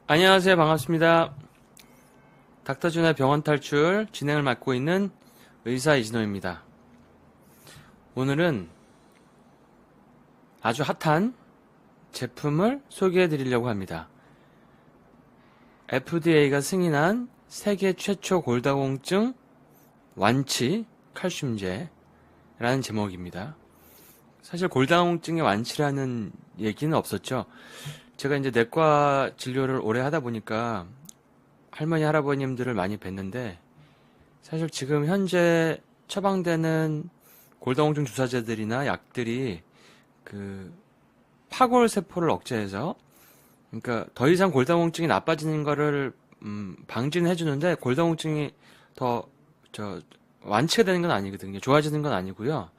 안녕하세요. 반갑습니다. 닥터준의 병원 탈출 진행을 맡고 있는 의사 이진호입니다. 오늘은 아주 핫한 제품을 소개해 드리려고 합니다. FDA가 승인한 세계 최초 골다공증 완치 칼슘제라는 제목입니다. 사실 골다공증의 완치라는 얘기는 없었죠. 제가 이제 내과 진료를 오래 하다 보니까 할머니, 할아버님들을 많이 뵀는데, 사실 지금 현재 처방되는 골다공증 주사제들이나 약들이 그 파골세포를 억제해서, 그러니까 더 이상 골다공증이 나빠지는 거를 방지는 해주는데, 골다공증이 더 완치가 되는 건 아니거든요. 좋아지는 건 아니고요.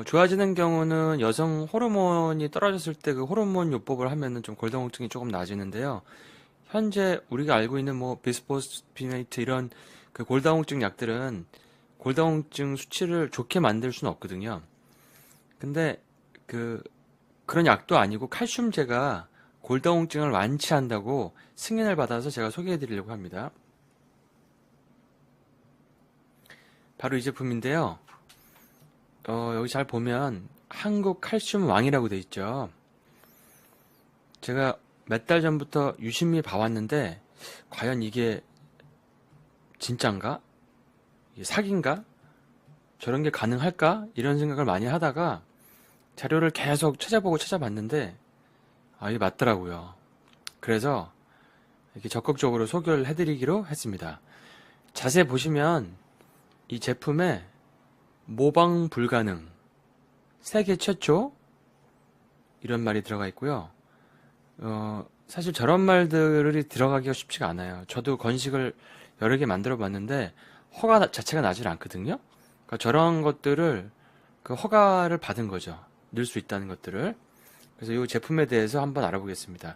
좋아지는 경우는 여성 호르몬이 떨어졌을 때 그 호르몬 요법을 하면은 좀 골다공증이 조금 나아지는데요. 현재 우리가 알고 있는 뭐 비스포스피네이트 이런 그 골다공증 약들은 골다공증 수치를 좋게 만들 수는 없거든요. 근데 그런 약도 아니고 칼슘제가 골다공증을 완치한다고 승인을 받아서 제가 소개해 드리려고 합니다. 바로 이 제품인데요. 여기 잘 보면 한국 칼슘 왕이라고 돼 있죠. 제가 몇 달 전부터 유심히 봐왔는데 과연 이게 진짠가? 이게 사기인가? 저런 게 가능할까? 이런 생각을 많이 하다가 자료를 계속 찾아보고 찾아봤는데 이게 맞더라고요. 그래서 이렇게 적극적으로 소개를 해드리기로 했습니다. 자세히 보시면 이 제품에 모방 불가능, 세계 최초 이런 말이 들어가 있고요. 사실 저런 말들이 들어가기가 쉽지가 않아요. 저도 건식을 여러 개 만들어 봤는데 허가 자체가 나질 않거든요. 그러니까 저런 것들을 그 허가를 받은 거죠. 넣을 수 있다는 것들을. 그래서 이 제품에 대해서 한번 알아보겠습니다.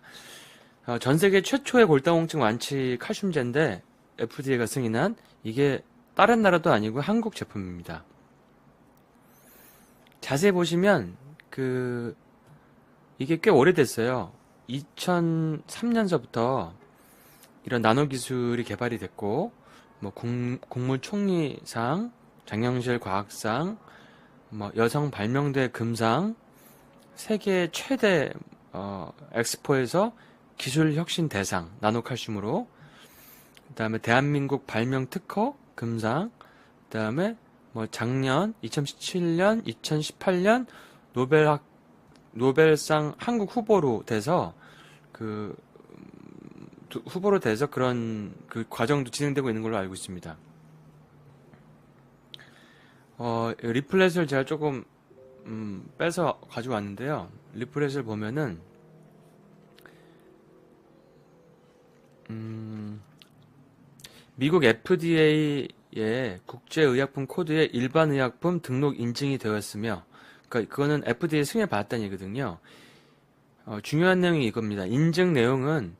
전 세계 최초의 골다공증 완치 칼슘제인데 FDA가 승인한 이게 다른 나라도 아니고 한국 제품입니다. 자세히 보시면 이게 꽤 오래됐어요. 2003년서부터 이런 나노 기술이 개발이 됐고, 뭐 국무총리상, 장영실 과학상, 뭐 여성 발명대 금상, 세계 최대 엑스포에서 기술 혁신 대상 나노칼슘으로, 그다음에 대한민국 발명 특허 금상, 그다음에 뭐 작년 2017년, 2018년 노벨상 한국 후보로 돼서 그 후보로 돼서 그런 그 과정도 진행되고 있는 걸로 알고 있습니다. 리플렛을 제가 조금 빼서 가져왔는데요. 리플렛을 보면은 미국 FDA의 국제의약품 코드에 일반의약품 등록 인증이 되었으며, 그러니까 그거는 FDA 승인을 받았다는 얘기거든요. 중요한 내용이 이겁니다. 인증 내용은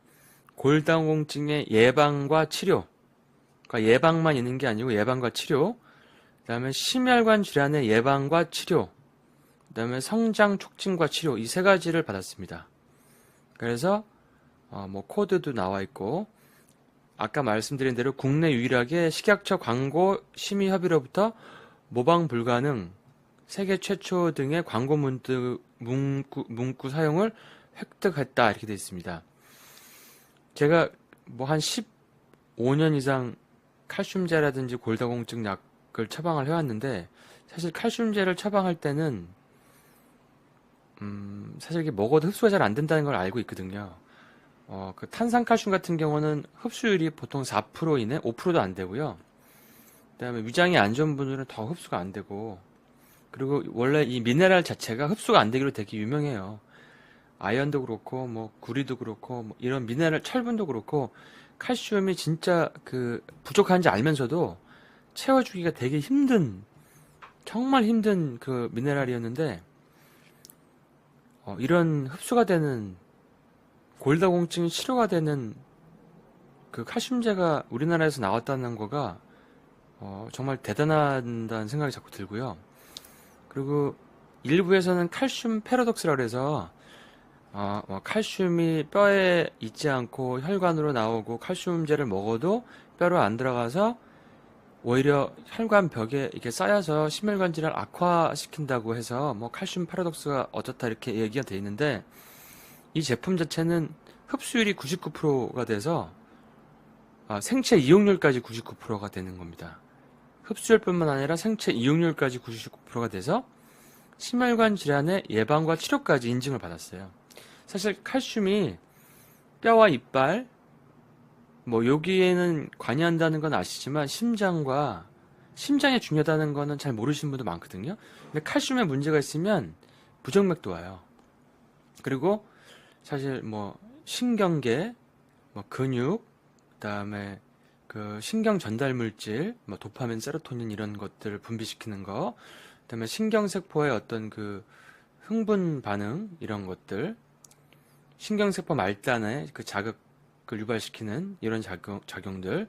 골다공증의 예방과 치료, 그러니까 예방만 있는 게 아니고 예방과 치료, 그다음에 심혈관 질환의 예방과 치료, 그다음에 성장 촉진과 치료 이 세 가지를 받았습니다. 그래서 뭐 코드도 나와 있고 아까 말씀드린 대로 국내 유일하게 식약처 광고 심의 협의로부터 모방 불가능, 세계 최초 등의 광고 문구 사용을 획득했다 이렇게 되어 있습니다. 제가 뭐 한 15년 이상 칼슘제라든지 골다공증 약을 처방을 해왔는데 사실 칼슘제를 처방할 때는 사실 이게 먹어도 흡수가 잘 안 된다는 걸 알고 있거든요. 그 탄산칼슘 같은 경우는 흡수율이 보통 4% 이내, 5%도 안 되고요. 그다음에 위장이 안 좋은 분들은 더 흡수가 안 되고, 그리고 원래 이 미네랄 자체가 흡수가 안 되기로 되게 유명해요. 아연도 그렇고, 뭐 구리도 그렇고, 뭐 이런 미네랄 철분도 그렇고, 칼슘이 진짜 부족한지 알면서도 채워주기가 되게 힘든, 정말 힘든 그 미네랄이었는데, 이런 흡수가 되는 골다공증 치료가 되는 그 칼슘제가 우리나라에서 나왔다는 거가 정말 대단하다는 생각이 자꾸 들고요. 그리고 일부에서는 칼슘 패러독스라고 해서 칼슘이 뼈에 있지 않고 혈관으로 나오고 칼슘제를 먹어도 뼈로 안 들어가서 오히려 혈관 벽에 이렇게 쌓여서 심혈관 질환 악화시킨다고 해서 뭐 칼슘 파라독스가 어떻다 이렇게 얘기가 돼 있는데, 이 제품 자체는 흡수율이 99%가 돼서 생체 이용률까지 99%가 되는 겁니다. 흡수율뿐만 아니라 생체 이용률까지 99%가 돼서 심혈관 질환의 예방과 치료까지 인증을 받았어요. 사실 칼슘이 뼈와 이빨, 뭐 여기에는 관여한다는 건 아시지만 심장에 중요하다는 거는 잘 모르시는 분도 많거든요. 근데 칼슘에 문제가 있으면 부정맥도 와요. 그리고 사실 뭐 신경계, 뭐 근육, 그다음에 그 신경 전달 물질, 뭐 도파민, 세로토닌 이런 것들을 분비시키는 거, 그다음에 신경세포의 어떤 그 흥분 반응 이런 것들, 신경세포 말단의 그 자극을 유발시키는 이런 작용들.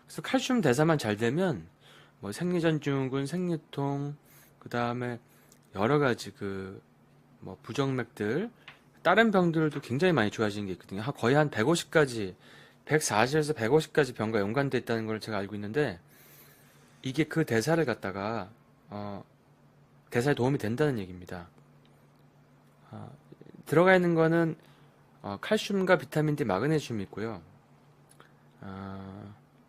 그래서 칼슘 대사만 잘 되면 뭐 생리전증후군, 생리통, 그다음에 여러 가지 그 뭐 부정맥들, 다른 병들도 굉장히 많이 좋아지는 게 있거든요. 거의 한 150가지, 140에서 150가지 병과 연관돼 있다는 걸 제가 알고 있는데, 이게 그 대사를 갖다가 대사에 도움이 된다는 얘기입니다. 들어가 있는 거는 칼슘과 비타민 D, 마그네슘이 있고요.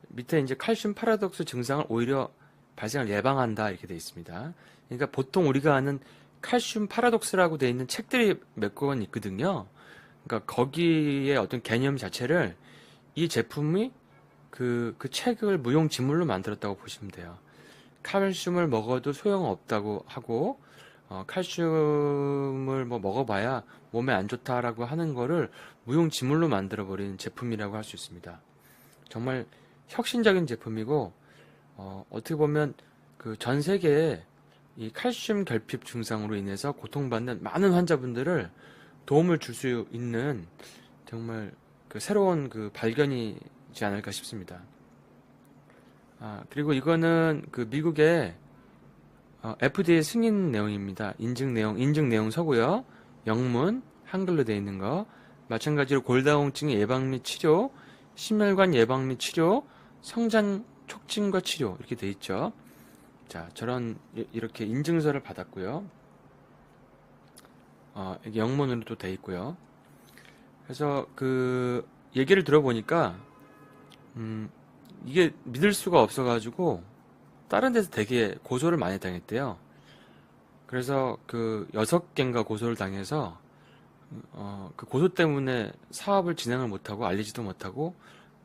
밑에 이제 칼슘 파라독스 증상을 오히려 발생을 예방한다 이렇게 돼 있습니다. 그러니까 보통 우리가 아는 칼슘 파라독스라고 돼 있는 책들이 몇 권 있거든요. 그러니까 거기에 어떤 개념 자체를 이 제품이 그 책을 무용지물로 만들었다고 보시면 돼요. 칼슘을 먹어도 소용없다고 하고, 칼슘을 뭐 먹어봐야 몸에 안 좋다라고 하는 거를 무용지물로 만들어버린 제품이라고 할 수 있습니다. 정말 혁신적인 제품이고, 어떻게 보면 그 전 세계에 이 칼슘 결핍 증상으로 인해서 고통받는 많은 환자분들을 도움을 줄 수 있는 정말 그 새로운 그 발견이지 않을까 싶습니다. 그리고 이거는 그 미국의 FDA 승인 내용입니다. 인증 내용 서고요. 영문, 한글로 되어 있는 거. 마찬가지로 골다공증 예방 및 치료, 심혈관 예방 및 치료, 성장 촉진과 치료 이렇게 되어 있죠. 자, 이렇게 인증서를 받았고요. 이게 영문으로 또 되어 있고요. 그래서 그 얘기를 들어보니까 이게 믿을 수가 없어가지고 다른 데서 되게 고소를 많이 당했대요. 그래서 그 6개인가 고소를 당해서 그 고소 때문에 사업을 진행을 못하고 알리지도 못하고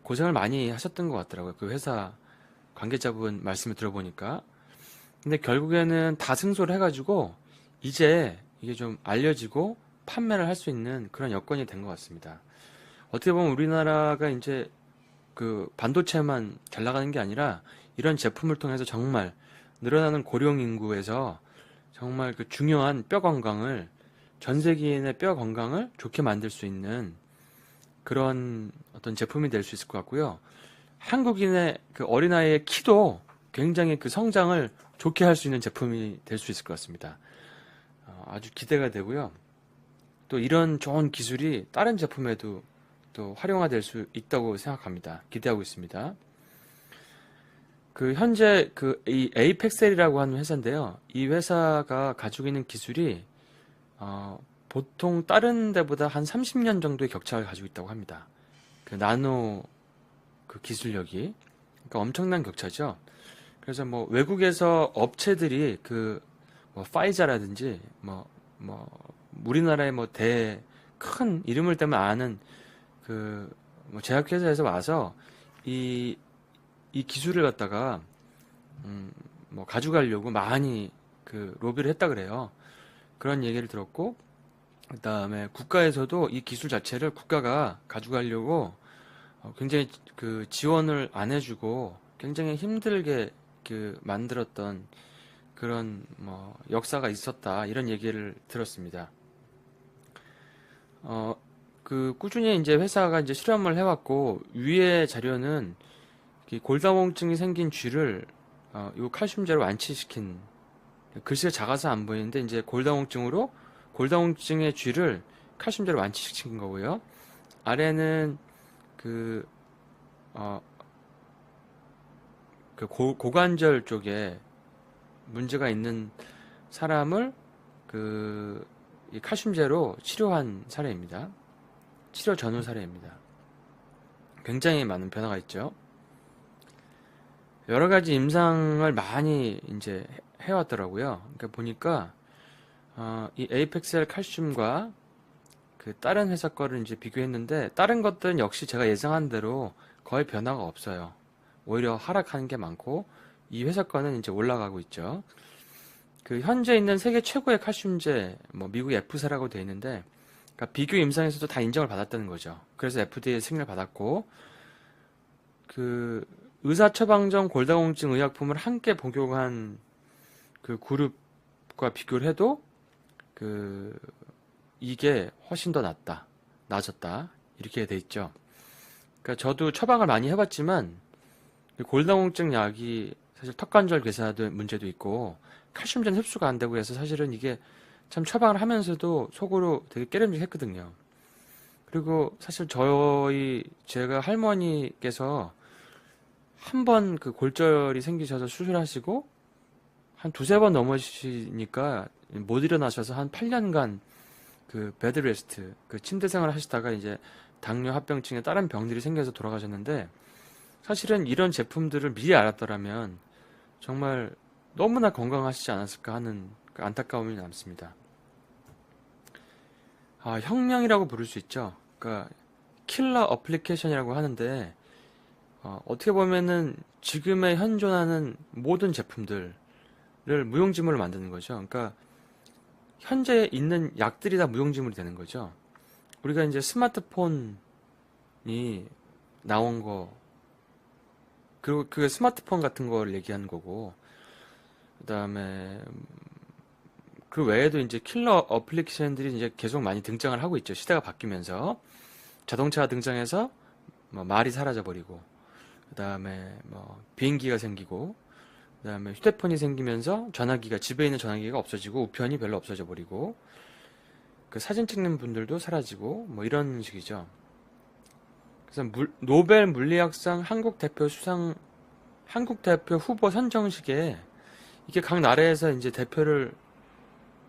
고생을 많이 하셨던 것 같더라고요. 그 회사 관계자분 말씀을 들어보니까. 근데 결국에는 다 승소를 해가지고 이제 이게 좀 알려지고 판매를 할 수 있는 그런 여건이 된 것 같습니다. 어떻게 보면 우리나라가 이제 그 반도체만 잘 나가는 게 아니라 이런 제품을 통해서 정말 늘어나는 고령 인구에서 정말 그 중요한 뼈 건강을, 전 세계인의 뼈 건강을 좋게 만들 수 있는 그런 어떤 제품이 될 수 있을 것 같고요. 한국인의 그 어린아이의 키도 굉장히 그 성장을 좋게 할 수 있는 제품이 될 수 있을 것 같습니다. 아주 기대가 되고요. 또 이런 좋은 기술이 다른 제품에도 또 활용화될 수 있다고 생각합니다. 기대하고 있습니다. 그 현재 이 에이펙셀이라고 하는 회사인데요. 이 회사가 가지고 있는 기술이 보통 다른 데보다 한 30년 정도의 격차를 가지고 있다고 합니다. 그 나노 그 기술력이, 그러니까 엄청난 격차죠. 그래서 뭐 외국에서 업체들이 뭐 파이자라든지 뭐 우리나라의 뭐 큰 이름을 대면 아는 뭐 제약회사에서 와서 이 기술을 갖다가 뭐 가져가려고 많이 그 로비를 했다 그래요. 그런 얘기를 들었고, 그다음에 국가에서도 이 기술 자체를 국가가 가져가려고 굉장히 그 지원을 안 해주고 굉장히 힘들게 그 만들었던 그런 뭐 역사가 있었다, 이런 얘기를 들었습니다. 그 꾸준히 이제 회사가 이제 실험을 해왔고, 위의 자료는 골다공증이 생긴 쥐를 이 칼슘제로 완치시킨, 글씨가 작아서 안 보이는데 이제 골다공증의 쥐를 칼슘제로 완치시킨 거고요. 아래는 그, 어, 그 고관절 쪽에 문제가 있는 사람을 이 칼슘제로 치료한 사례입니다. 치료 전후 사례입니다. 굉장히 많은 변화가 있죠. 여러 가지 임상을 많이 이제 해왔더라고요. 그러니까 보니까 이 에이펙셀 칼슘과 그 다른 회사 거를 이제 비교했는데 다른 것들은 역시 제가 예상한 대로 거의 변화가 없어요. 오히려 하락하는 게 많고 이 회사 거는 이제 올라가고 있죠. 그 현재 있는 세계 최고의 칼슘제, 뭐 미국 F사라고 되어 있는데, 그러니까 비교 임상에서도 다 인정을 받았다는 거죠. 그래서 FDA 승인을 받았고, 그 의사 처방전 골다공증 의약품을 함께 복용한 그 그룹과 비교를 해도 그 이게 훨씬 더 나아졌다 이렇게 돼 있죠. 그러니까 저도 처방을 많이 해봤지만 골다공증 약이 사실 턱관절 괴사도 문제도 있고 칼슘제는 흡수가 안 되고 해서 사실은 이게 참 처방을 하면서도 속으로 되게 깨름직했거든요. 그리고 사실 제가 할머니께서 한 번 그 골절이 생기셔서 수술하시고 한 두세 번 넘으시니까 못 일어나셔서 한 8년간 그 베드레스트, 그 침대 생활을 하시다가 이제 당뇨 합병증에 다른 병들이 생겨서 돌아가셨는데 사실은 이런 제품들을 미리 알았더라면 정말 너무나 건강하시지 않았을까 하는 그 안타까움이 남습니다. 혁명이라고 부를 수 있죠. 그러니까 킬러 어플리케이션이라고 하는데 어떻게 보면은 지금에 현존하는 모든 제품들을 무용지물로 만드는 거죠. 그러니까 현재 있는 약들이 다 무용지물이 되는 거죠. 우리가 이제 스마트폰이 나온 거, 그리고 그 스마트폰 같은 걸 얘기하는 거고, 그 다음에 그 외에도 이제 킬러 어플리케이션들이 이제 계속 많이 등장을 하고 있죠. 시대가 바뀌면서 자동차가 등장해서 뭐 말이 사라져 버리고, 그 다음에 뭐 비행기가 생기고, 그 다음에 휴대폰이 생기면서 집에 있는 전화기가 없어지고 우편이 별로 없어져 버리고, 그 사진 찍는 분들도 사라지고 뭐 이런 식이죠. 그래서 노벨 물리학상 한국 대표 후보 선정식에 이게 각 나라에서 이제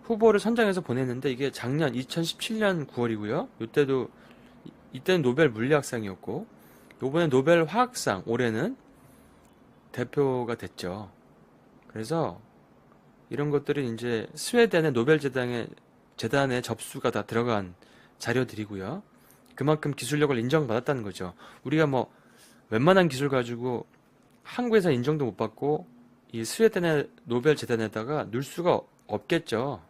후보를 선정해서 보냈는데 이게 작년 2017년 9월이고요. 이때는 노벨 물리학상이었고 요번에 노벨 화학상 올해는 대표가 됐죠. 그래서 이런 것들은 이제 스웨덴의 노벨 재단에 접수가 다 들어간 자료들이고요. 그만큼 기술력을 인정받았다는 거죠. 우리가 뭐 웬만한 기술 가지고 한국에서 인정도 못 받고 이 스웨덴의 노벨 재단에다가 넣을 수가 없겠죠.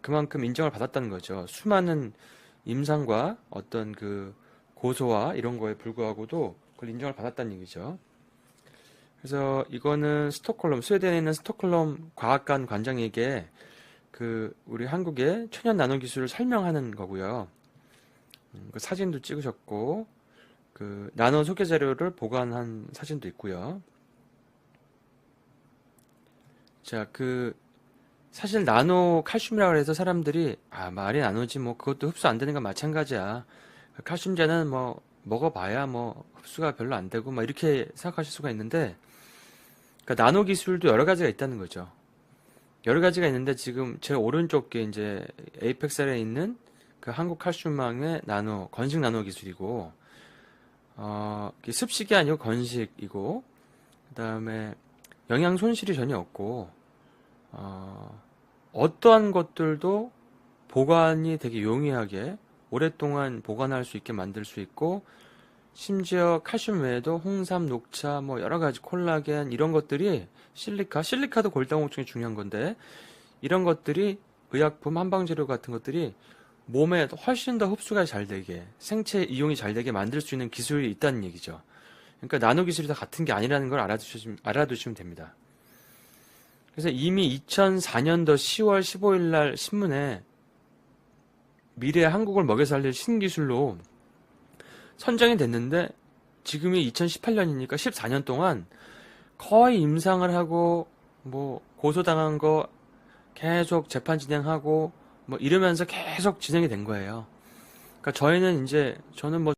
그만큼 인정을 받았다는 거죠. 수많은 임상과 어떤 그 고소와 이런 거에 불구하고도 그걸 인정을 받았다는 얘기죠. 그래서 이거는 스웨덴에 있는 스톡홀름 과학관 관장에게 우리 한국의 천연 나노 기술을 설명하는 거고요. 그 사진도 찍으셨고, 그 나노 소개 자료를 보관한 사진도 있고요. 자, 사실 나노 칼슘이라고 해서 사람들이, 말이 나노지, 뭐, 그것도 흡수 안 되는 건 마찬가지야. 칼슘제는 뭐, 먹어봐야 뭐, 흡수가 별로 안 되고, 막 이렇게 생각하실 수가 있는데, 그러니까 나노 기술도 여러 가지가 있다는 거죠. 여러 가지가 있는데 지금 제 오른쪽에 이제 에이펙셀에 있는 그 한국 칼슘망의 건식 나노 기술이고, 습식이 아니고 건식이고, 그 다음에 영양 손실이 전혀 없고, 어떠한 것들도 보관이 되게 용이하게 오랫동안 보관할 수 있게 만들 수 있고, 심지어 칼슘 외에도 홍삼, 녹차, 뭐 여러 가지 콜라겐 이런 것들이 실리카도 골다공증에 중요한 건데 이런 것들이 의약품, 한방재료 같은 것들이 몸에 훨씬 더 흡수가 잘 되게 생체 이용이 잘 되게 만들 수 있는 기술이 있다는 얘기죠. 그러니까 나노 기술이 다 같은 게 아니라는 걸 알아두시면 됩니다. 그래서 이미 2004년도 10월 15일 날 신문에 미래의 한국을 먹여 살릴 신기술로 선정이 됐는데 지금이 2018년이니까 14년 동안 거의 임상을 하고 뭐 고소당한 거 계속 재판 진행하고 뭐 이러면서 계속 진행이 된 거예요. 그러니까 저희는 이제 저는 뭐